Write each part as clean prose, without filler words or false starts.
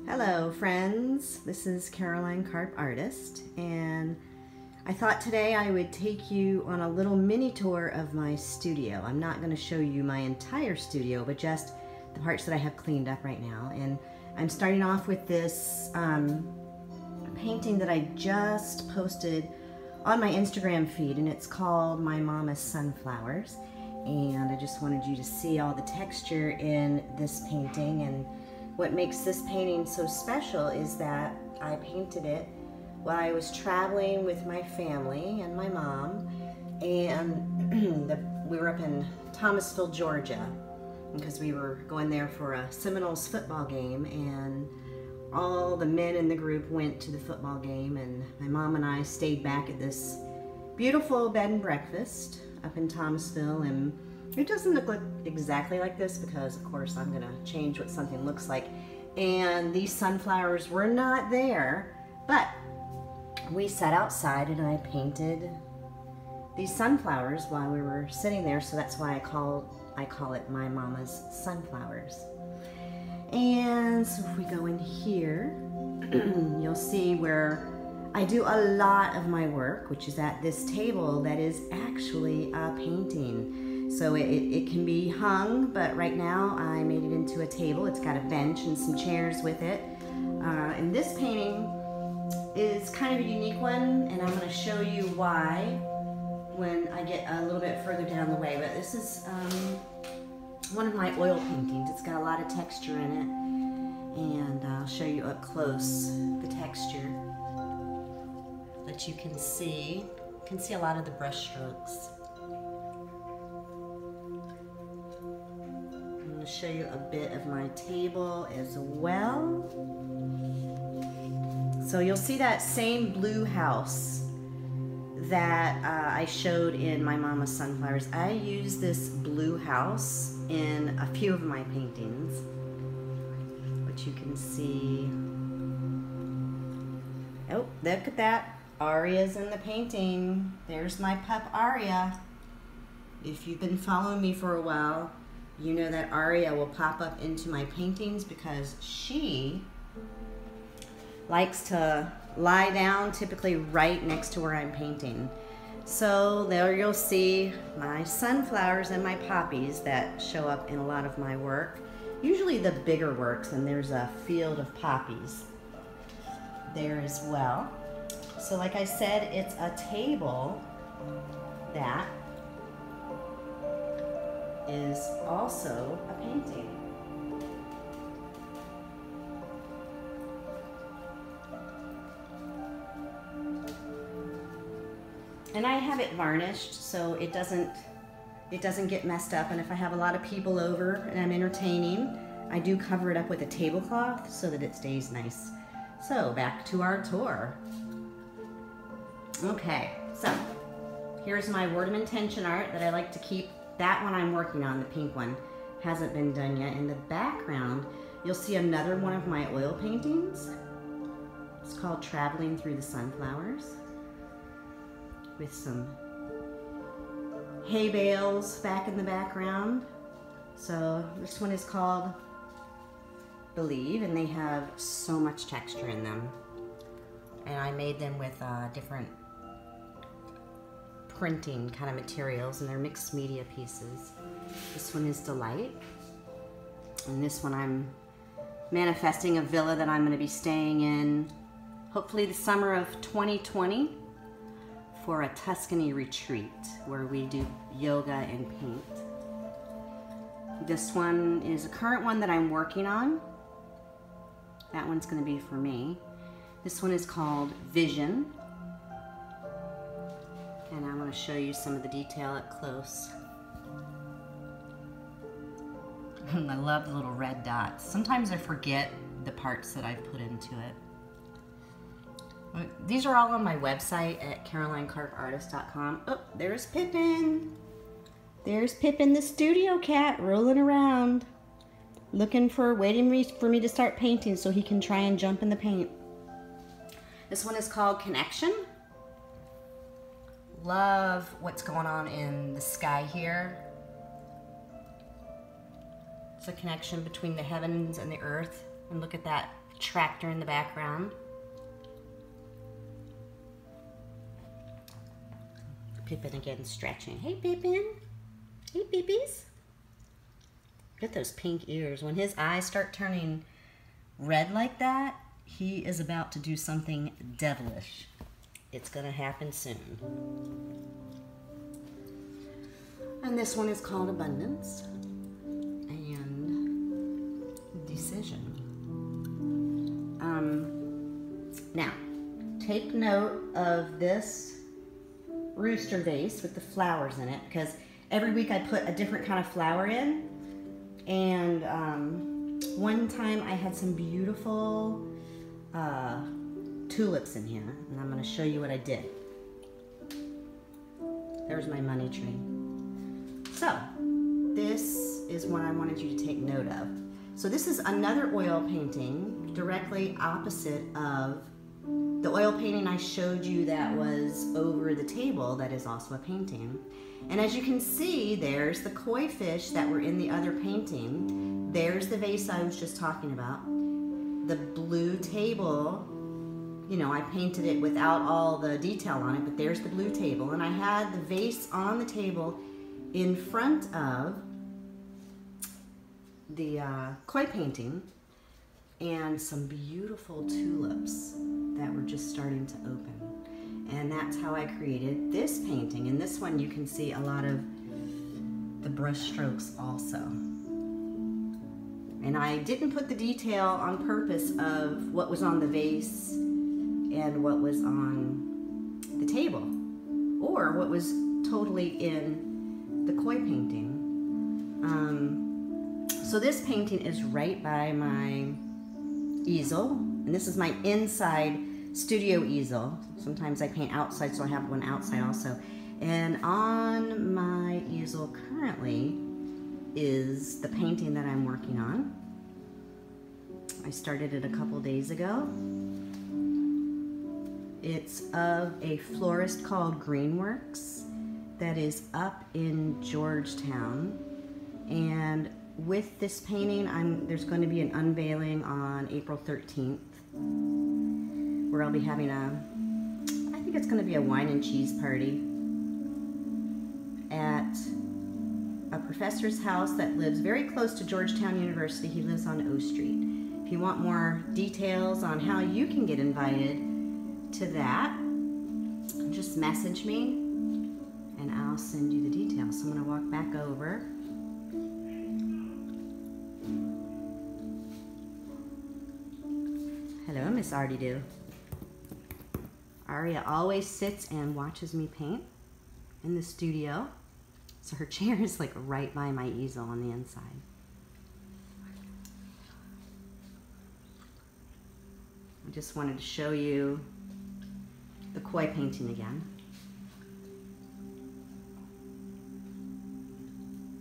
Hello friends, this is Karp Artist, and I thought today I would take you on a little mini tour of my studio. I'm not going to show you my entire studio, but just the parts that I have cleaned up right now. And I'm starting off with this painting that I just posted on my Instagram feed, and it's called My Mama's Sunflowers. And I just wanted you to see all the texture in this painting. And what makes this painting so special is that I painted it while I was traveling with my family and my mom, and we were up in Thomasville, Georgia, because we were going there for a Seminoles football game, and all the men in the group went to the football game, and my mom and I stayed back at this beautiful bed and breakfast up in Thomasville. And it doesn't look exactly like this because, of course, I'm gonna change what something looks like. And these sunflowers were not there, but we sat outside and I painted these sunflowers while we were sitting there, so that's why I call it My Mama's Sunflowers. And so if we go in here, you'll see where I do a lot of my work, which is at this table that is actually a painting. So it can be hung, but right now I made it into a table. It's got a bench and some chairs with it. And this painting is kind of a unique one, and I'm going to show you why when I get a little bit further down the way. But this is one of my oil paintings. It's got a lot of texture in it, and I'll show you up close the texture that you can see. You can see a lot of the brush strokes. Show you a bit of my table as well. So you'll see that same blue house that I showed in My Mama's Sunflowers. I use this blue house in a few of my paintings, which you can see. Oh, look at that. Arya's in the painting. There's my pup Arya. If you've been following me for a while, you know that Arya will pop up into my paintings because she likes to lie down typically right next to where I'm painting. So there you'll see my sunflowers and my poppies that show up in a lot of my work. Usually the bigger works, and there's a field of poppies there as well. So like I said, it's a table that is also a painting. And I have it varnished so it doesn't get messed up, and if I have a lot of people over and I'm entertaining, I do cover it up with a tablecloth so that it stays nice. So back to our tour. Okay, so here's my Word of Intention art that I like to keep. That one I'm working on, the pink one, hasn't been done yet. In the background, you'll see another one of my oil paintings. It's called Traveling Through the Sunflowers, with some hay bales back in the background. So this one is called Believe, and they have so much texture in them. And I made them with different printing kind of materials, and they're mixed media pieces. This one is Delight, and this one I'm manifesting a villa that I'm going to be staying in hopefully the summer of 2020 for a Tuscany retreat where we do yoga and paint. This one is a current one that I'm working on. That one's going to be for me. This one is called Vision, and I'm going to show you some of the detail up close. I love the little red dots. Sometimes I forget the parts that I've put into it. These are all on my website at carolinekarpartist.com. Oh, there's Pippin. There's Pippin, the studio cat, rolling around, waiting for me to start painting so he can try and jump in the paint. This one is called Connection. Love what's going on in the sky here. It's a connection between the heavens and the earth. And look at that tractor in the background. Pippin again stretching. Hey Pippin. Hey Pippies. Look at those pink ears. When his eyes start turning red like that, he is about to do something devilish. It's gonna happen soon. And this one is called Abundance and Decision. Now, take note of this rooster vase with the flowers in it, because every week I put a different kind of flower in. And one time I had some beautiful tulips in here, and I'm going to show you what I did. There's my money tree. So, this is what I wanted you to take note of. So this is another oil painting directly opposite of the oil painting I showed you that was over the table, that is also a painting. And as you can see, there's the koi fish that were in the other painting. There's the vase I was just talking about. The blue table, you know, I painted it without all the detail on it, but there's the blue table. And I had the vase on the table in front of the koi painting and some beautiful tulips that were just starting to open. And that's how I created this painting. And this one you can see a lot of the brush strokes also. And I didn't put the detail on purpose of what was on the vase and what was on the table, or what was totally in the koi painting. So this painting is right by my easel, and this is my inside studio easel. Sometimes I paint outside, so I have one outside also. And on my easel currently is the painting that I'm working on. I started it a couple days ago. It's of a florist called Greenworks that is up in Georgetown. And with this painting, there's going to be an unveiling on April 13th, where I'll be having I think it's going to be a wine and cheese party at a professor's house that lives very close to Georgetown University. He lives on O Street. If you want more details on how you can get invited to that, just message me and I'll send you the details. So I'm going to walk back over. Hello, Miss Artie-Doo. Arya always sits and watches me paint in the studio. So her chair is like right by my easel on the inside. I just wanted to show you the koi painting again.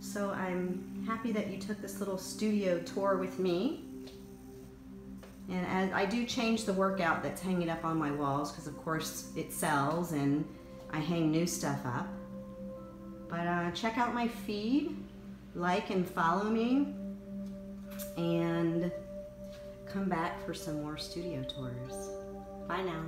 So I'm happy that you took this little studio tour with me. And as I do change the workout that's hanging up on my walls, because of course it sells and I hang new stuff up. But check out my feed, like and follow me, and come back for some more studio tours. Bye now.